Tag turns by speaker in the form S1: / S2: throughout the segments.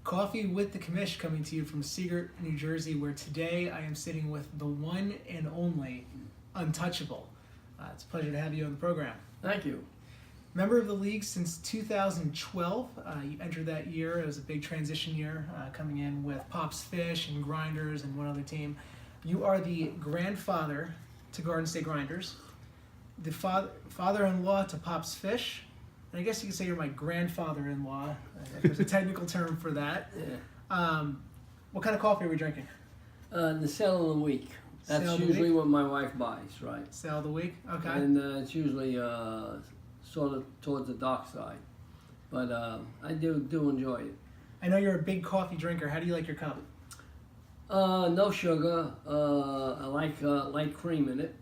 S1: Coffee with the Commish coming to you from Seagirt, New Jersey, where today I am sitting with the one and only Untouchable. It's a pleasure to have you on the program.
S2: Thank you.
S1: Member of the league since 2012. You entered that year. It was a big transition year, coming in with Pops Fish and Grinders and one other team. You are the grandfather to Garden State Grinders, the father-in-law to Pops Fish, and I guess you could say you're my grandfather-in-law, if there's a technical term for that.
S2: Yeah.
S1: What kind of coffee are we drinking?
S2: The sale of the week. That's
S1: Sale of the
S2: usually
S1: week?
S2: what my wife buys, right?
S1: Sale of the week? Okay.
S2: And it's usually sort of towards the dark side. But I do enjoy it.
S1: I know you're a big coffee drinker. How do you like your cup?
S2: No sugar. I like light cream in it,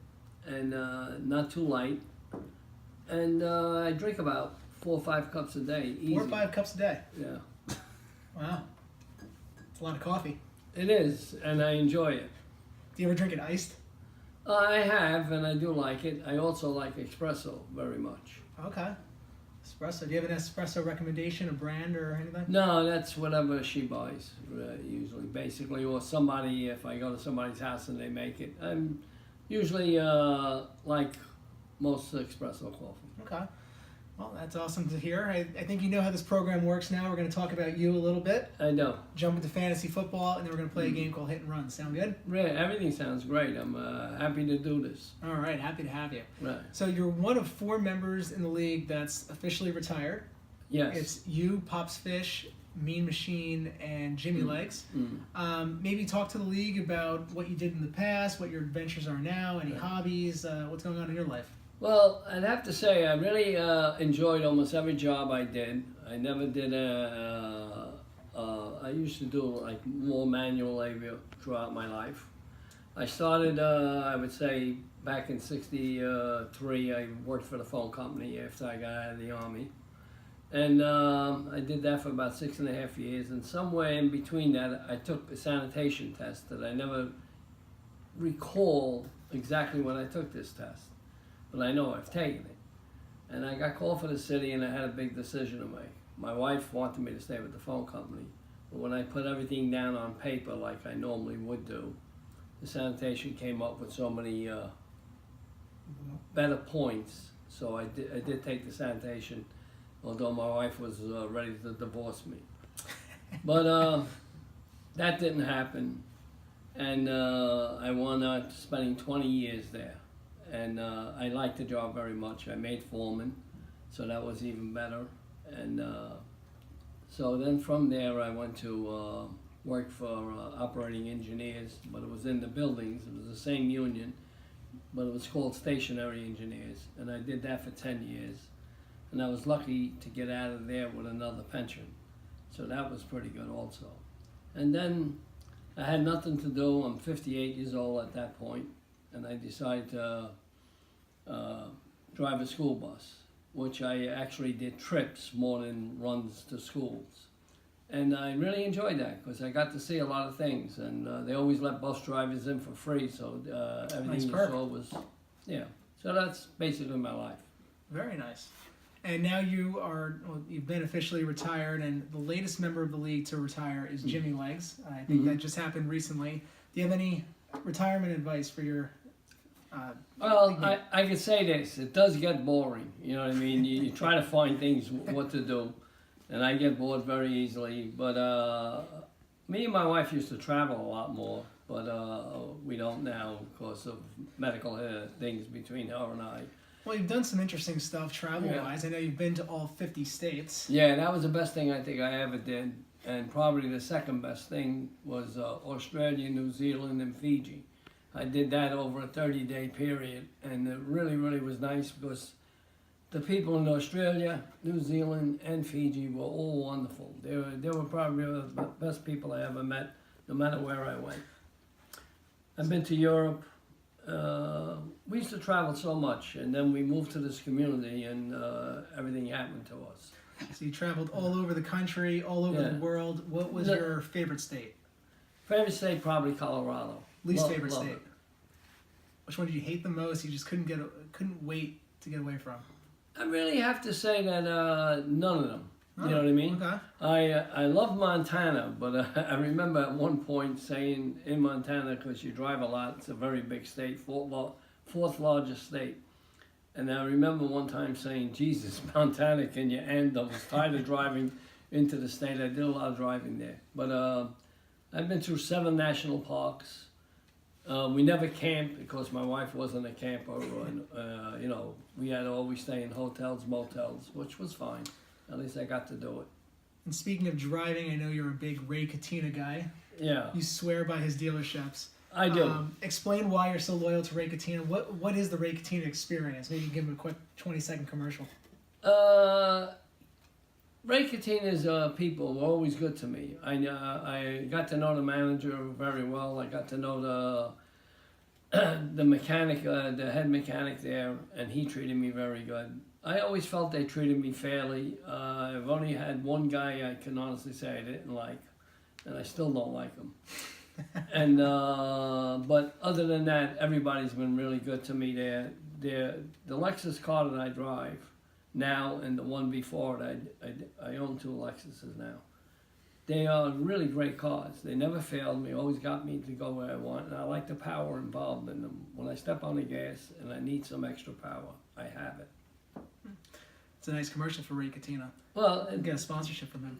S2: and not too light. And I drink about 4 or 5 cups a day. Easy.
S1: 4 or 5 cups a day?
S2: Yeah.
S1: Wow. It's a lot of coffee.
S2: It is, and I enjoy it.
S1: Do you ever drink it iced?
S2: I have, and I do like it. I also like espresso very much.
S1: Okay. Espresso. Do you have an espresso recommendation, a brand or anything?
S2: No, that's whatever she buys, usually, basically, or somebody, if I go to somebody's house and they make it. I'm usually like most espresso coffee.
S1: Okay. Well, that's awesome to hear. I think you know how this program works now. We're going to talk about you a little bit.
S2: I know.
S1: Jump into fantasy football, and then we're going to play a game called Hit and Run. Sound good?
S2: Yeah, everything sounds great. I'm happy to do this.
S1: All right. Happy to have you.
S2: Right.
S1: So you're one of 4 members in the league that's officially retired.
S2: Yes.
S1: It's you, Pops Fish, Mean Machine, and Jimmy Legs. Maybe talk to the league about what you did in the past, what your adventures are now, any hobbies, what's going on in your life.
S2: Well, I'd have to say I really enjoyed almost every job I did. I never did I used to do like more manual labor throughout my life. I started, I would say, back in '63. I worked for the phone company after I got out of the Army. And I did that for about 6.5 years. And somewhere in between that, I took a sanitation test that I never recall exactly when I took this test. But I know I've taken it. And I got called for the city, and I had a big decision to make. My wife wanted me to stay with the phone company. But when I put everything down on paper like I normally would do, the sanitation came up with so many better points. So I did take the sanitation, although my wife was ready to divorce me. But that didn't happen. And I wound up spending 20 years there. And I liked the job very much. I made foreman, so that was even better. And so then from there I went to work for operating engineers, but it was in the buildings. It was the same union, but it was called stationary engineers. And I did that for 10 years. And I was lucky to get out of there with another pension. So that was pretty good also. And then I had nothing to do. I'm 58 years old at that point. And I decided to drive a school bus, which I actually did trips more than runs to schools. And I really enjoyed that because I got to see a lot of things, and they always let bus drivers in for free, so everything
S1: Nice
S2: you
S1: perk.
S2: saw was, yeah. So that's basically my life.
S1: Very nice. And now you've been officially retired, and the latest member of the league to retire is Jimmy Legs. I think that just happened recently. Do you have any retirement advice for your
S2: Well, I could say this, it does get boring, you know what I mean? You try to find things, what to do, and I get bored very easily, but me and my wife used to travel a lot more, but we don't now because of medical things between her and I.
S1: Well, you've done some interesting stuff travel-wise. I know you've been to all 50 states.
S2: Yeah, that was the best thing I think I ever did, and probably the second best thing was Australia, New Zealand, and Fiji. I did that over a 30-day period, and it really, really was nice because the people in Australia, New Zealand, and Fiji were all wonderful. They were probably the best people I ever met, no matter where I went. I've been to Europe. We used to travel so much, and then we moved to this community, and everything happened to us.
S1: So you traveled all over the country, all over the world. What was your favorite state?
S2: Favorite state, probably Colorado.
S1: Least favorite
S2: love
S1: state?
S2: it.
S1: Which one did you hate the most? You just couldn't wait to get away from?
S2: I really have to say that none of them. You know what I mean?
S1: Okay.
S2: I love Montana, but I remember at one point saying in Montana, because you drive a lot, it's a very big state, fourth largest state. And I remember one time saying, Jesus, Montana, can you end? I was tired of driving into the state. I did a lot of driving there. But I've been through 7 national parks. We never camped because my wife wasn't a camper. And, you know, we had to always stay in hotels, motels, which was fine. At least I got to do it.
S1: And speaking of driving, I know you're a big Ray Katina guy.
S2: Yeah,
S1: You swear by his dealerships.
S2: I do.
S1: Explain why you're so loyal to Ray Katina. What is the Ray Katina experience? Maybe give him a quick 20-second commercial.
S2: Ray Katina's people were always good to me. I got to know the manager very well. I got to know the mechanic, the head mechanic there, and he treated me very good. I always felt they treated me fairly. I've only had one guy I can honestly say I didn't like, and I still don't like him. And but other than that, everybody's been really good to me there. The Lexus car that I drive now and the one before it, I own 2 Lexuses now. They are really great cars. They never failed me, always got me to go where I want, and I like the power involved in them. When I step on the gas and I need some extra power, I have it.
S1: It's a nice commercial for Ray Katina.
S2: Well,
S1: We'll get a sponsorship from him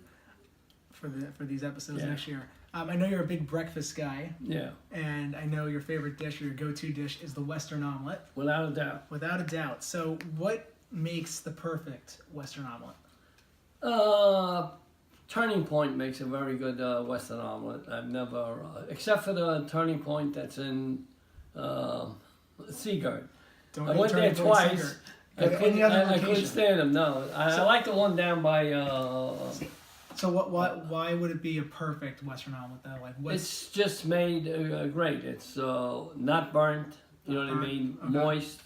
S1: for these episodes
S2: Yeah.
S1: next year. I know you're a big breakfast guy,
S2: yeah,
S1: and I know your favorite dish or your go-to dish is the Western omelet,
S2: without a doubt.
S1: without a doubt. So what makes the perfect Western omelet?
S2: Turning Point makes a very good Western omelet. I've never, except for the Turning Point that's in Seagirt.
S1: Don't
S2: I
S1: go
S2: went there
S1: Turning Point
S2: twice.
S1: Secret. Go to any other
S2: I couldn't
S1: location.
S2: stand them. No, I like the one down by.
S1: So why would it be a perfect Western omelet though? Like what's
S2: It's just made great. It's not burnt. You know what I mean?
S1: Okay.
S2: Moist.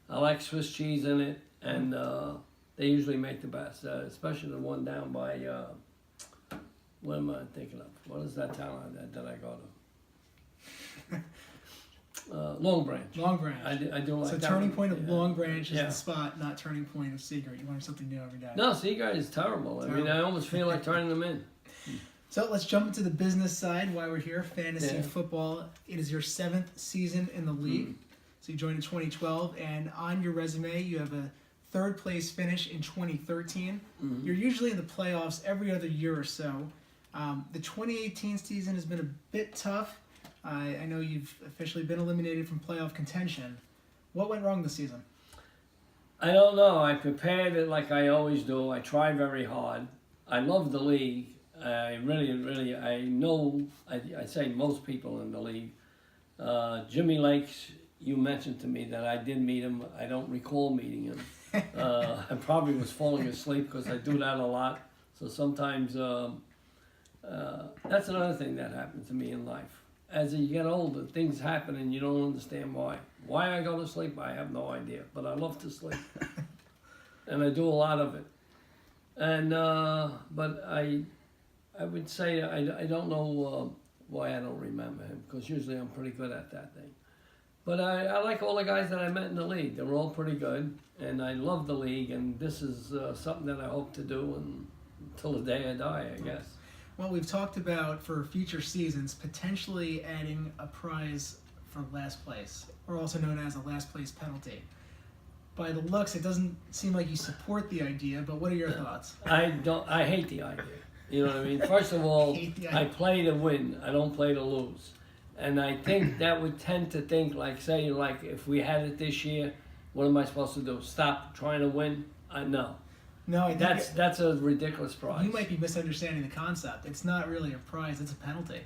S2: I like Swiss cheese in it, and they usually make the best, especially the one down by. What am I thinking of? What is that town that I go to? Long Branch.
S1: Long Branch?
S2: I do like
S1: So
S2: that
S1: Turning
S2: one.
S1: Point of
S2: Yeah.
S1: Long Branch is
S2: Yeah.
S1: the spot, not Turning Point of Seagirt. You want something new every day.
S2: No, Seaguard is terrible. I mean, I almost feel like turning them in.
S1: So let's jump into the business side while we're here. Fantasy
S2: Yeah.
S1: football. It is your 7th season in the league. So you joined in 2012, and on your resume you have a 3rd place finish in 2013. You're usually in the playoffs every other year or so. The 2018 season has been a bit tough. I know you've officially been eliminated from playoff contention. What went wrong this season?
S2: I don't know. I prepared it like I always do. I try very hard. I love the league. I really, I know, I say most people in the league. Jimmy Lakes, you mentioned to me that I did meet him. I don't recall meeting him. I probably was falling asleep because I do that a lot. So sometimes that's another thing that happens to me in life. As you get older, things happen and you don't understand why. Why I go to sleep, I have no idea. But I love to sleep. And I do a lot of it. And but I would say I don't know why I don't remember him, because usually I'm pretty good at that thing. But I like all the guys that I met in the league. They're all pretty good, and I love the league, and this is something that I hope to do until the day I die, I guess.
S1: Well, we've talked about for future seasons potentially adding a prize for last place, or also known as a last place penalty. By the looks, it doesn't seem like you support the idea, but what are your thoughts?
S2: I hate the idea. You know what I mean? First of all,
S1: Hate the
S2: I
S1: idea.
S2: play to win. I don't play to lose. And I think that would tend to think like, say, like if we had it this year, what am I supposed to do? Stop trying to win? No.
S1: No, I think
S2: That's a ridiculous prize.
S1: you might be misunderstanding the concept. It's not really a prize; it's a penalty.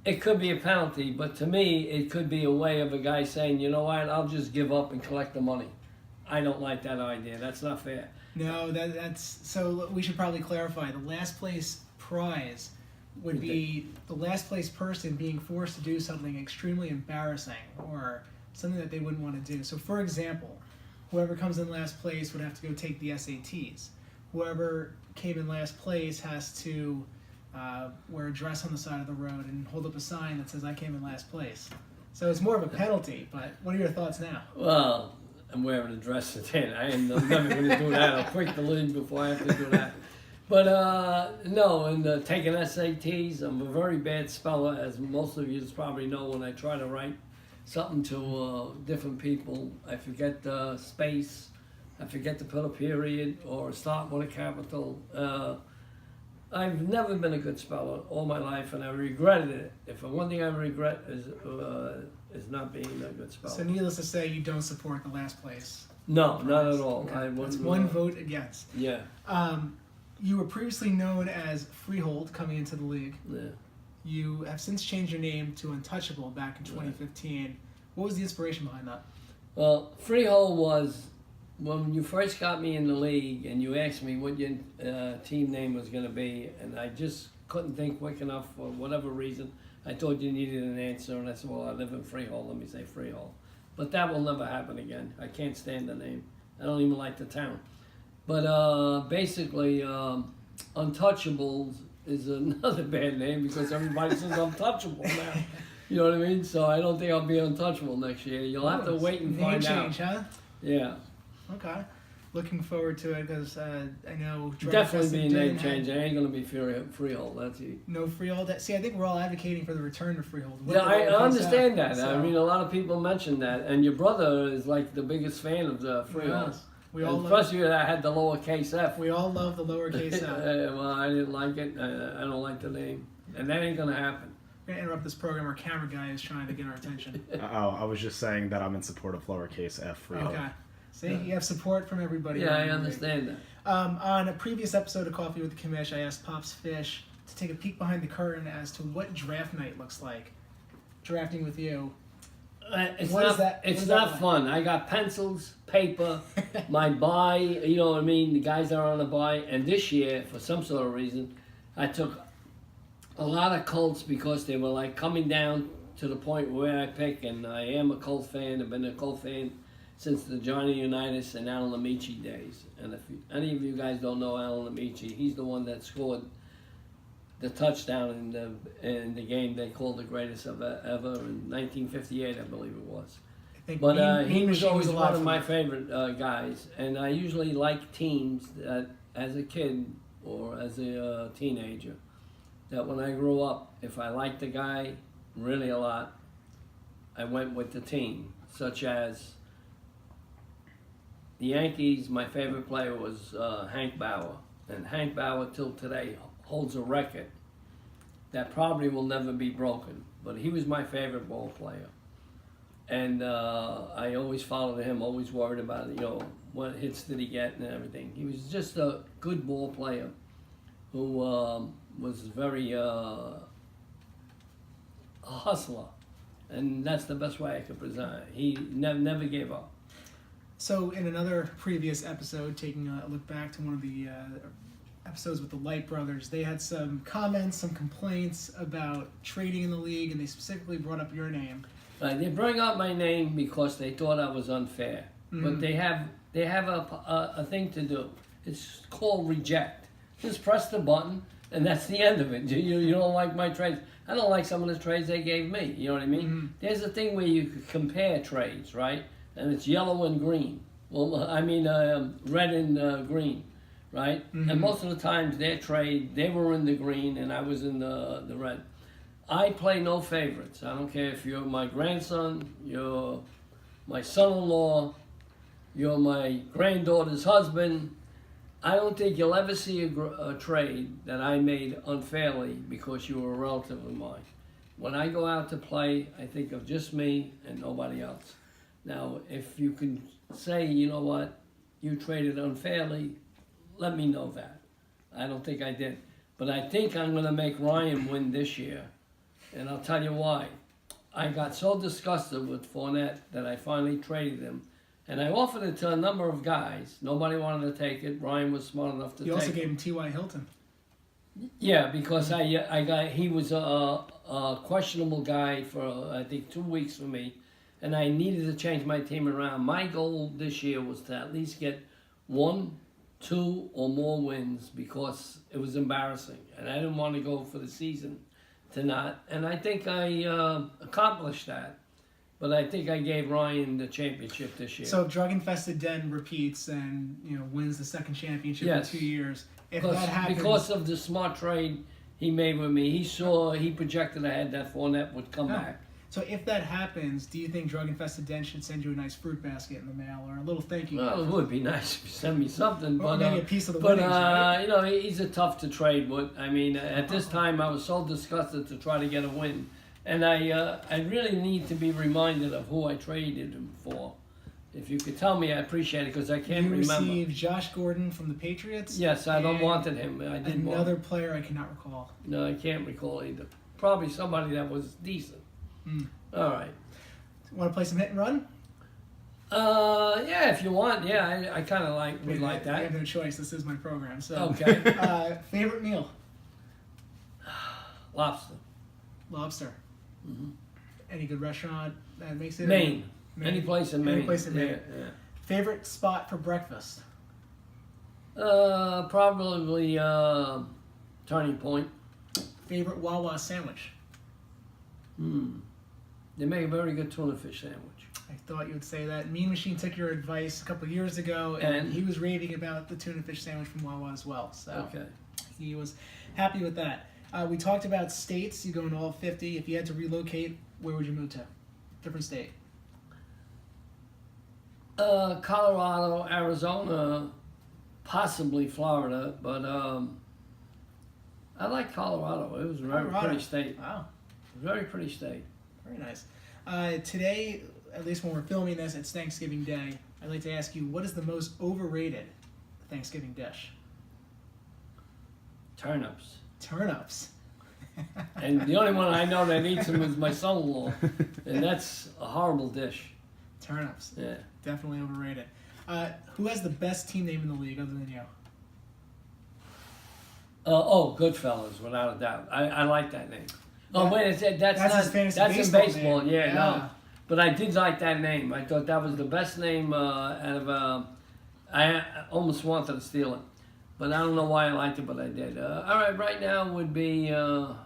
S2: It could be a penalty, but to me, it could be a way of a guy saying, you know what, I'll just give up and collect the money. I don't like that idea. That's not fair.
S1: No, that's so. We should probably clarify. The last place prize would be the last place person being forced to do something extremely embarrassing or something that they wouldn't want to do. So, for example, whoever comes in last place would have to go take the SATs. Whoever came in last place has to wear a dress on the side of the road and hold up a sign that says, "I came in last place." So it's more of a penalty. But what are your thoughts now?
S2: Well, I'm wearing a dress today. I am never going to do that. I'll quit the league before I have to do that. But no, and taking SATs, I'm a very bad speller, as most of you probably know. When I try to write something to different people, I forget the space, I forget to put a period or start with a capital. I've never been a good speller all my life, and I regretted it. If one thing I regret is not being a good speller.
S1: So needless to say, you don't support the last place.
S2: No, not at all.
S1: Okay.
S2: I
S1: That's
S2: wouldn't,
S1: one vote against.
S2: Yeah,
S1: You were previously known as Freehold coming into the league.
S2: yeah.
S1: You have since changed your name to Untouchable back in 2015. What was the inspiration behind that?
S2: Well, Freehold was when you first got me in the league, and you asked me what your team name was going to be, and I just couldn't think quick enough for whatever reason. I thought you needed an answer, and I said, "Well, I live in Freehold. Let me say Freehold." But that will never happen again. I can't stand the name. I don't even like the town. But basically, Untouchables is another bad name because everybody says Untouchable now. You know what I mean? So I don't think I'll be untouchable next year. You'll have to wait and find
S1: change,
S2: out.
S1: Huh?
S2: Yeah.
S1: Okay. Looking forward to it because I know
S2: Definitely be a name change. I ain't gonna be Freehold. That's it.
S1: No Freehold. See, I think we're all advocating for the return to Freehold.
S2: Yeah, I understand that.
S1: So,
S2: I mean, a lot of people mention that, and your brother is like the biggest fan of the Freehold.
S1: We all
S2: Plus, you had the lowercase f.
S1: We all love the lowercase f.
S2: Well, I didn't like it. I don't like the name, and that ain't gonna happen.
S1: We're gonna interrupt this program. Our camera guy is trying to get our attention.
S3: Oh, I was just saying that I'm in support of lowercase f Freehold.
S1: Okay. See, you have support from everybody.
S2: Yeah, I understand that.
S1: On a previous episode of Coffee with the Commish, I asked Pops Fish to take a peek behind the curtain as to what draft night looks like. Drafting with you.
S2: It's
S1: What
S2: not,
S1: is that?
S2: It's
S1: What is
S2: not
S1: that
S2: fun. I got pencils, paper, my buy, you know what I mean? The guys are on a buy. And this year, for some sort of reason, I took a lot of Colts because they were like coming down to the point where I pick. And I am a Colt fan. I've been a Colt fan since the Johnny Unitas and Alan Amici days. And if any of you guys don't know Alan Amici, he's the one that scored the touchdown in the game they called the greatest ever in 1958, I believe it was. But he was always one of my favorite guys, and I usually like teams that, as a kid or as a teenager, that when I grew up, if I liked the guy really a lot, I went with the team, such as the Yankees. My favorite player was Hank Bauer, and Hank Bauer till today holds a record that probably will never be broken. But he was my favorite ball player, and I always followed him. Always worried about what hits did he get and everything. He was just a good ball player who was very a hustler, and that's the best way I could present it. He never gave up.
S1: So in another previous episode, taking a look back to one of the episodes with the Light Brothers, they had some comments, some complaints about trading in the league, and they specifically brought up your name.
S2: They bring up my name because they thought I was unfair. But they have a thing to do. It's called reject. Just press the button, and that's the end of it. You don't like my trades. I don't like some of the trades they gave me. You know what I mean? There's a thing where you could compare trades, right? And it's yellow and green. Well, I mean red and green, right? And most of the times their trade, they were in the green and I was in the red. I play no favorites. I don't care if you're my grandson, you're my son-in-law, you're my granddaughter's husband. I don't think you'll ever see a trade that I made unfairly because you were a relative of mine. When I go out to play, I think of just me and nobody else. Now, if you can say, you know what, you traded unfairly, let me know that. I don't think I did. But I think I'm going to make Ryan win this year. And I'll tell you why. I got so disgusted with Fournette that I finally traded him. And I offered it to a number of guys. Nobody wanted to take it. Ryan was smart enough to take it.
S1: You also gave him T.Y. Hilton.
S2: Yeah, because he was a questionable guy for, I think, 2 weeks for me. And I needed to change my team around. My goal this year was to at least get 1, 2, or more wins because it was embarrassing. And I didn't want to go for the season to not. And I think I accomplished that. But I think I gave Ryan the championship this year.
S1: So if Drug Infested Den repeats and wins the second championship
S2: Yes.
S1: in 2 years, if
S2: because,
S1: that happens,
S2: because of the smart trade he made with me, he projected ahead that Fournette would come back.
S1: so if that happens, do you think Drug Infested Den should send you a nice fruit basket in the mail or a little thank you?
S2: Well, it would be nice if you send me something,
S1: Or
S2: but
S1: maybe a piece of the
S2: but
S1: winnings, right?
S2: he's a tough to trade with. I mean, at this time, I was so disgusted to try to get a win, and I really need to be reminded of who I traded him for. If you could tell me, I appreciate it because I can't
S1: You
S2: remember.
S1: received Josh Gordon from the Patriots.
S2: Yes, I don't
S1: and
S2: wanted him. I didn't want.
S1: another player I cannot recall.
S2: No, I can't recall either. Probably somebody that was decent. All right.
S1: Want to play some hit and run?
S2: Yeah, if you want. Yeah, I kind of would like
S1: I have
S2: that.
S1: no choice. This is my program. So,
S2: Okay.
S1: Favorite meal?
S2: Lobster.
S1: Lobster. Any good restaurant that makes it?
S2: Maine.
S1: Maine.
S2: Any place in Maine.
S1: Any place in Maine.
S2: Yeah.
S1: Favorite spot for breakfast?
S2: Probably Turning Point.
S1: Favorite Wawa sandwich?
S2: They make a very good tuna fish sandwich.
S1: I thought you would say that. Mean Machine took your advice a couple of years ago, and
S2: And?
S1: he was raving about the tuna fish sandwich from Wawa as well. So
S2: Okay.
S1: he was happy with that. We talked about states. You go into all 50. If you had to relocate, where would you move to? Different state.
S2: Colorado, Arizona, possibly Florida, but I like Colorado. It was a very
S1: Colorado.
S2: pretty state.
S1: Wow,
S2: Very pretty state.
S1: very nice. Today, at least when we're filming this, it's Thanksgiving Day. I'd like to ask you, what is the most overrated Thanksgiving dish?
S2: Turnips.
S1: Turnips.
S2: And the only one I know that eats them is my son-in-law, and that's a horrible dish.
S1: Turnips.
S2: Yeah.
S1: Definitely overrated. Who has the best team name in the league other than you?
S2: Goodfellas, without a doubt. I like that name. Oh
S1: That-
S2: wait, that's
S1: that's
S2: not.
S1: his fantasy
S2: That's in
S1: baseball
S2: baseball.
S1: name.
S2: Yeah, no.
S1: Yeah.
S2: But I did like that name. I thought that was the best name out of. I almost wanted to steal it, but I don't know why I liked it, but I did. All right, right now would be. Oh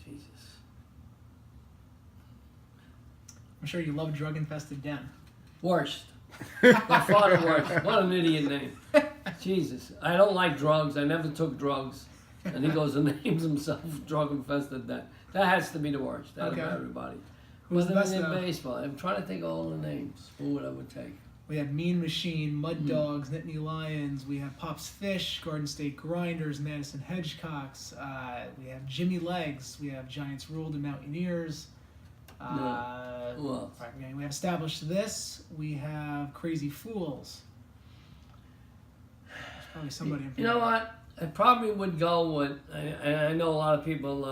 S2: Jesus!
S1: I'm sure you love Drug Infested Den.
S2: Worst. By far the worst. What an idiot name. Jesus. I don't like drugs. I never took drugs. And he goes and names himself Drug Infested Den. That has to be the worst out
S1: Okay.
S2: of everybody.
S1: Who's
S2: But
S1: the best
S2: in
S1: though?
S2: baseball, I'm trying to think of all the names. Who would I would take?
S1: We have Mean Machine, Mud Dogs, Nittany Lions. We have Pop's Fish, Garden State Grinders, Madison Hedgehocks. We have Jimmy Legs. We have Giants Ruled and Mountaineers.
S2: Who else?
S1: We have Established This. We have Crazy Fools. There's probably somebody. I'm
S2: You know
S1: forgetting.
S2: what? I probably would go with, I know a lot of people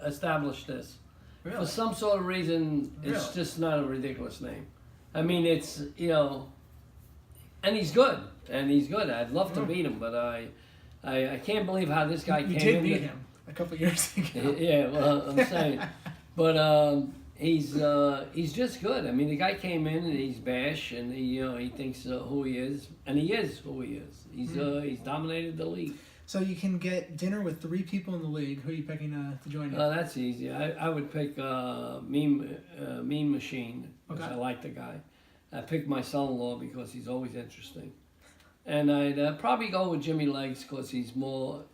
S2: establish this.
S1: Really?
S2: For some sort of reason, it's
S1: Really?
S2: just not a ridiculous name. I mean, it's, and he's good. I'd love to beat him, but I can't believe how this guy
S1: You
S2: came
S1: did
S2: in.
S1: beat him a couple years ago.
S2: Yeah, well, I'm saying. But he's just good. I mean, the guy came in and he's bash, and he thinks who he is, and he is who he is. He's dominated the league.
S1: So you can get dinner with 3 people in the league. Who are you picking to join you?
S2: That's easy. I would pick Mean Machine because
S1: Okay.
S2: I like the guy. I pick my son-in-law because he's always interesting, and I'd probably go with Jimmy Legs because he's more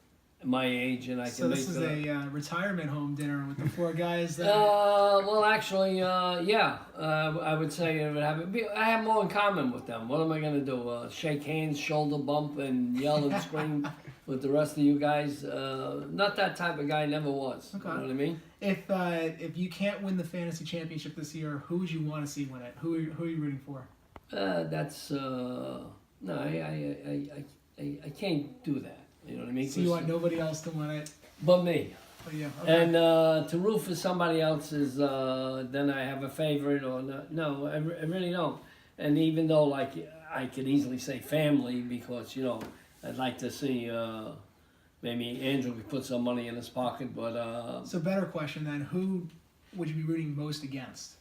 S2: my age and I can
S1: So
S2: make
S1: this is
S2: the.
S1: a retirement home dinner with the 4 guys. That,
S2: Well, actually, yeah. I would say it would I have more in common with them. What am I going to do? Shake hands, shoulder bump, and yell and scream with the rest of you guys? Not that type of guy. Never was.
S1: Okay.
S2: You know what I mean?
S1: if you can't win the fantasy championship this year, who would you want to see win it? Who are you rooting for?
S2: That's no. I can't do that. You know what I mean?
S1: So you want nobody else to win it?
S2: But me.
S1: But yeah. Okay.
S2: And to root for somebody else is then I have a favorite or no, I really don't. And even though like I could easily say family because I'd like to see maybe Andrew could put some money in his pocket, but
S1: So better question then: who would you be rooting most against?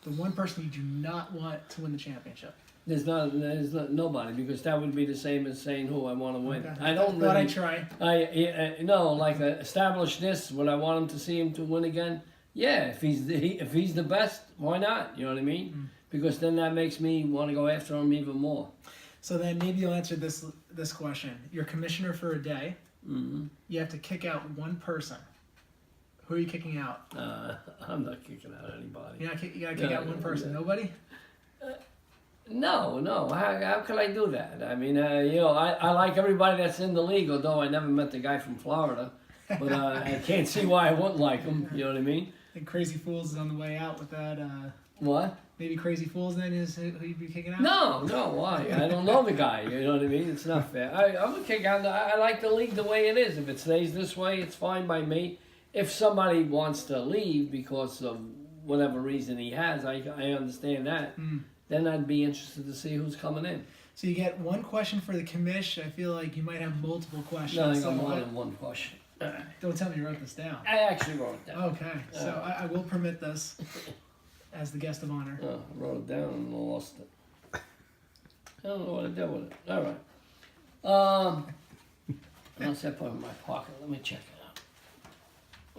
S1: The one person you do not want to win the championship.
S2: there's not nobody because that would be the same as saying who I want to win.
S1: Okay.
S2: I don't
S1: Thought
S2: really.
S1: I'd try.
S2: No, like establish this. Would I want him to see him to win again? Yeah, if he's the best, why not? You know what I mean? Because then that makes me want to go after him even more.
S1: So then maybe you'll answer this question. You're commissioner for a day.
S2: Mm-hmm.
S1: You have to kick out one person. Who are you kicking out?
S2: I'm not kicking out anybody.
S1: You gotta kick out one person. Nobody?
S2: No. How can I do that? I mean, I like everybody that's in the league, although I never met the guy from Florida. But I can't see why I wouldn't like him. You know what I mean?
S1: I think Crazy Fools is on the way out with that.
S2: What?
S1: Maybe Crazy Fools then is who you'd be kicking out?
S2: No, why? I don't know the guy, you know what I mean? It's not fair. I'm going to kick out, I like the league the way it is. If it stays this way, it's fine by me. If somebody wants to leave because of whatever reason he has, I understand that. Then I'd be interested to see who's coming in.
S1: So you get one question for the commish. I feel like you might have multiple questions.
S2: No, I
S1: so
S2: got more than one question.
S1: Don't tell me you wrote this down.
S2: I actually wrote it down.
S1: Okay, so I will permit this as the guest of honor.
S2: Oh, I wrote it down and lost it. I don't know what I did with it. All right. Unless I put it in my pocket. Let me check it out.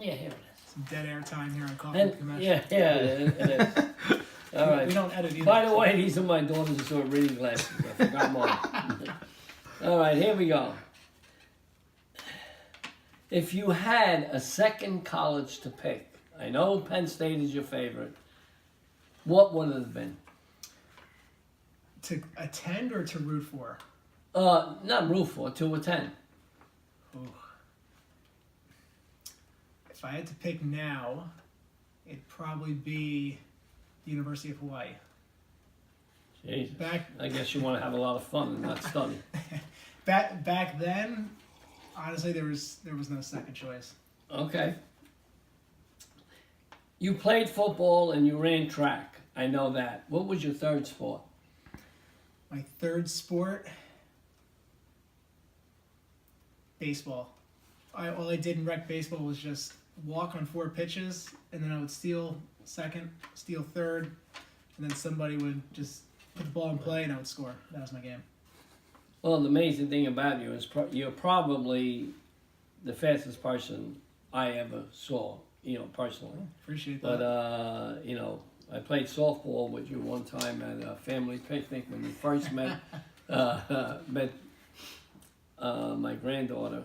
S2: Yeah, here it is.
S1: Some dead air time here on Coffee
S2: And,
S1: with Commish.
S2: yeah, it is. All right.
S1: We don't edit either.
S2: By the way, these are my daughter's sort of reading glasses. I forgot mine. All right, here we go. If you had a second college to pick, I know Penn State is your favorite, what would it have been?
S1: To attend or to root for?
S2: Not root for, to attend.
S1: Ooh. If I had to pick now, it'd probably be the University of Hawaii.
S2: Jesus.
S1: Back
S2: I guess you want to have a lot of fun and not study.
S1: back then, honestly, there was no second choice.
S2: Okay. You played football and you ran track. I know that. What was your third sport?
S1: My third sport, baseball. All I did in rec baseball was just walk on 4 pitches, and then I would steal second, steal third, and then somebody would just put the ball in play, and I would score. That was my game.
S2: Well, the amazing thing about you is you're probably the fastest person I ever saw, personally.
S1: Appreciate that.
S2: But, I played softball with you one time at a family picnic when we first met my granddaughter.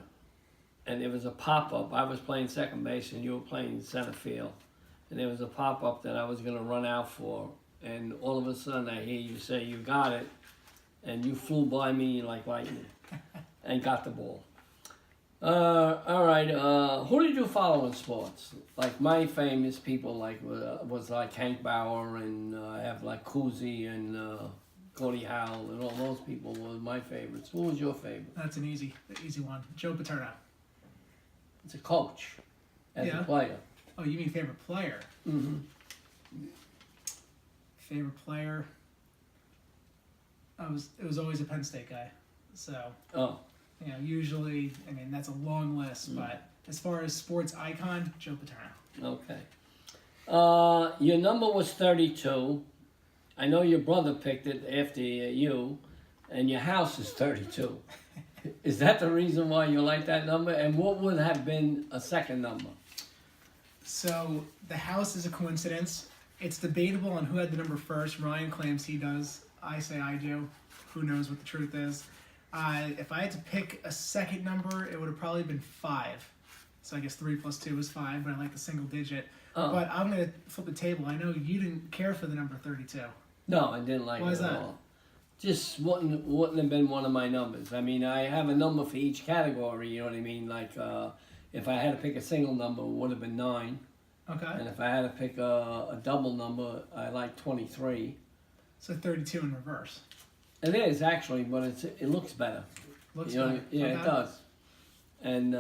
S2: And there was a pop-up. I was playing second base and you were playing center field. And there was a pop-up that I was going to run out for. And all of a sudden I hear you say, "You got it." And you flew by me like lightning and got the ball. All right. Who did you follow in sports? Like my famous people, was like Hank Bauer, and I have like Cousy and Cody Howell, and all those people were my favorites. Who was your favorite?
S1: That's an easy one. Joe Paterno.
S2: It's a coach, as a player.
S1: Oh, you mean favorite player?
S2: Mm-hmm.
S1: Favorite player. It was always a Penn State guy. So.
S2: Oh.
S1: Usually, that's a long list, but as far as sports icon, Joe Paterno.
S2: Okay. Your number was 32. I know your brother picked it after you, and your house is 32. Is that the reason why you like that number? And what would have been a second number?
S1: So the house is a coincidence. It's debatable on who had the number first. Ryan claims he does. I say I do. Who knows what the truth is? If I had to pick a second number, it would have probably been 5. So I guess 3 plus 2 is 5, but I like the single digit.
S2: Oh.
S1: But I'm going to flip the table. I know you didn't care for the number 32.
S2: No, I didn't like
S1: Why
S2: it
S1: is
S2: at
S1: that?
S2: all. Just wouldn't have been one of my numbers. I have a number for each category, you know what I mean? Like, if I had to pick a single number, it would have been 9.
S1: Okay.
S2: And if I had to pick a double number, I like 23.
S1: So 32 in reverse.
S2: It is actually, but it looks better.
S1: Looks
S2: better.
S1: better.
S2: Yeah,
S1: Okay.
S2: it does. And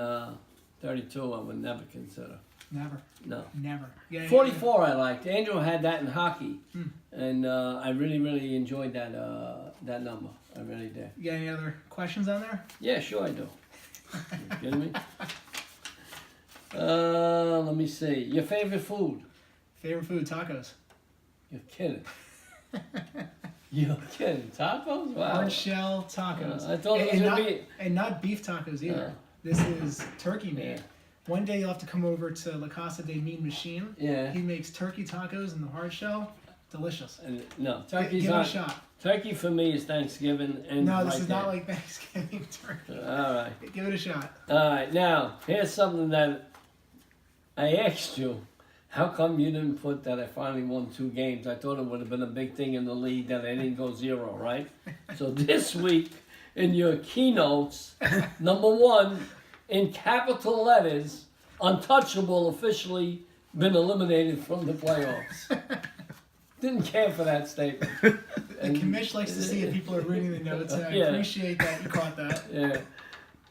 S2: 32, I would never consider.
S1: Never.
S2: No.
S1: Never. Yeah,
S2: 44, I liked. Andrew had that in hockey,
S1: Hmm.
S2: and I really, really enjoyed that number. I really did.
S1: You got any other questions on there?
S2: Yeah, sure I do. You kidding me? Let me see. Your favorite food?
S1: Favorite food, tacos.
S2: You're kidding. You're kidding. Tacos? Wow.
S1: Hard shell tacos.
S2: I thought it was
S1: and,
S2: going
S1: not,
S2: to be...
S1: and not beef tacos either. This is turkey meat. One day you'll have to come over to La Casa de Mean Machine.
S2: Yeah.
S1: He makes turkey tacos in the hard shell. Delicious.
S2: And, no,
S1: Give
S2: turkey's
S1: it a
S2: not.
S1: shot.
S2: Turkey for me is Thanksgiving. And
S1: No, this
S2: right
S1: is
S2: there.
S1: not like Thanksgiving turkey.
S2: All right.
S1: Give it a shot.
S2: All right. Now, here's something that I asked you. How come you didn't put that I finally won 2 games? I thought it would have been a big thing in the league that I didn't go 0, right? So this week, in your keynotes, number 1, in capital letters, Untouchable officially been eliminated from the playoffs. Didn't care for that statement.
S1: The commish likes to see if people are reading the notes, and I
S2: Yeah.
S1: appreciate that you caught that.
S2: Yeah.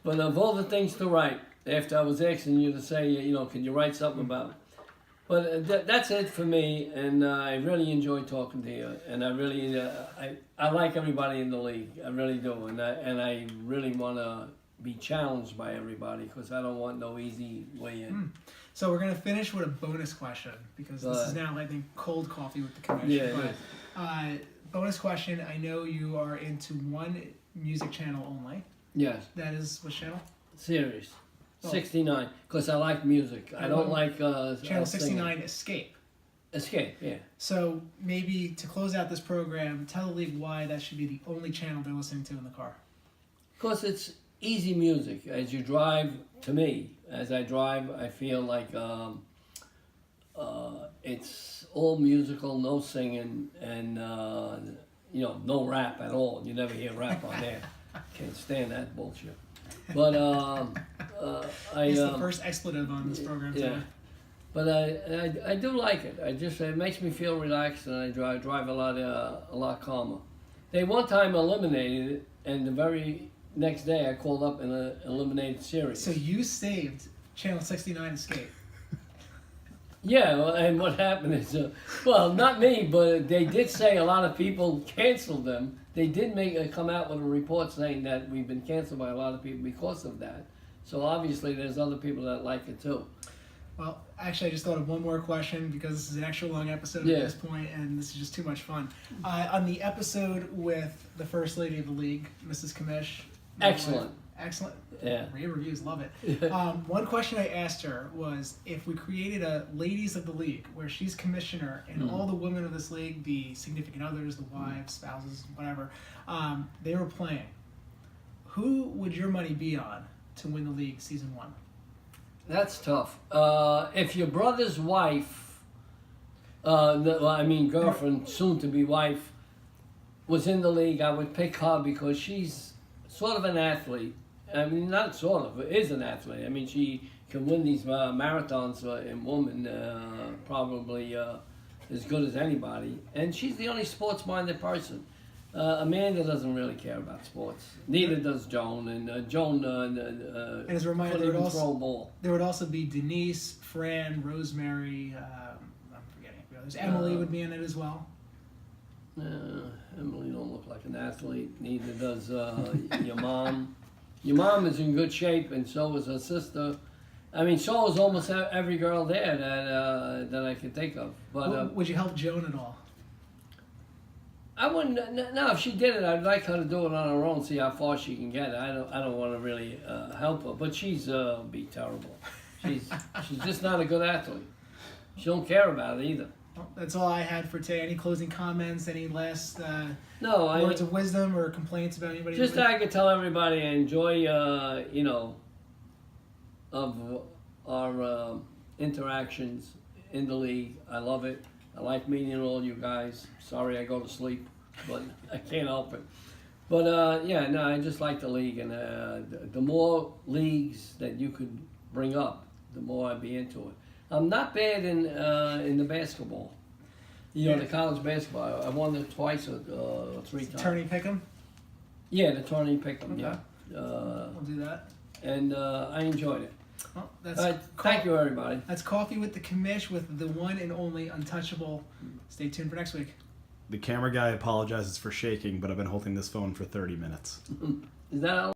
S2: But of all the things to write, after I was asking you to say, you know, can you write something about it? But that's it for me, and I really enjoy talking to you, and I really, I like everybody in the league, I really do, and I really want to be challenged by everybody, because I don't want no easy way in.
S1: So we're gonna finish with a bonus question because this is now, I think, cold coffee with the commish.
S2: Yeah, it
S1: But bonus question: I know you are into one music channel only.
S2: Yes,
S1: That is what channel?
S2: series.
S1: Oh.
S2: 69, because I like music. I don't like
S1: Channel
S2: singing.
S1: 69, Escape.
S2: Escape, yeah.
S1: So maybe to close out this program, tell the league why that should be the only channel they're listening to in the car.
S2: Because it's easy music. As you drive, to me, as I drive, I feel like it's all musical, no singing, and you know, no rap at all. You never hear rap on there. Can't stand that bullshit. But
S1: It's the first expletive on this program today.
S2: yeah. But I do like it. It makes me feel relaxed, and I drive a lot calmer. They one time eliminated it, and the very next day I called up and eliminated series.
S1: So you saved Channel 69 Escape.
S2: Yeah, well, and what happened is, well, not me, but they did say a lot of people canceled them. They did come out with a report saying that we've been canceled by a lot of people because of that. So obviously there's other people that like it too.
S1: Well, actually, I just thought of one more question because this is an extra long episode
S2: Yeah.
S1: at this point, and this is just too much fun. On the episode with the First Lady of the League, Mrs. Commish. my
S2: Excellent.
S1: wife- Excellent.
S2: Yeah.
S1: Rave reviews, love it. One question I asked her was if we created a Ladies of the League where she's commissioner and all the women of this league, the significant others, the wives, spouses, whatever, they were playing. Who would your money be on to win the league season 1?
S2: That's tough. If your brother's wife, girlfriend, soon to be wife, was in the league, I would pick her because she's sort of an athlete. I mean, not sort of, is an athlete. I mean, she can win these marathons in women probably as good as anybody. And she's the only sports-minded person. Amanda doesn't really care about sports. Neither does Joan. And Joan
S1: And as a reminder,
S2: couldn't even throw a ball.
S1: there would also be Denise, Fran, Rosemary, I'm forgetting the others. Emily would be in it as well.
S2: Emily don't look like an athlete. Neither does your mom. Your mom is in good shape, and so is her sister. I mean, so is almost every girl there that I can think of. But
S1: Would you help Joan at all?
S2: I wouldn't. No, if she did it, I'd like her to do it on her own. See how far she can get. I don't want to really help her, but she's be terrible. She's just not a good athlete. She don't care about it either.
S1: Well, that's all I had for today. Any closing comments? Any last
S2: No,
S1: words of wisdom or complaints about anybody?
S2: Just I could tell everybody I enjoy, of our interactions in the league. I love it. I like meeting all you guys. Sorry I go to sleep, but I can't help it. But I just like the league, and the more leagues that you could bring up, the more I'd be into it. I'm not bad in the basketball. The college basketball. I won it twice or 3 times.
S1: Tourney Pick'em?
S2: Yeah, the tourney pick'em.
S1: Okay.
S2: Yeah.
S1: We'll do that.
S2: And I enjoyed it.
S1: Well,
S2: Thank you, everybody.
S1: That's Coffee with the Commish with the one and only Untouchable. Stay tuned for next week.
S3: The camera guy apologizes for shaking, but I've been holding this phone for 30 minutes.
S2: Is that all?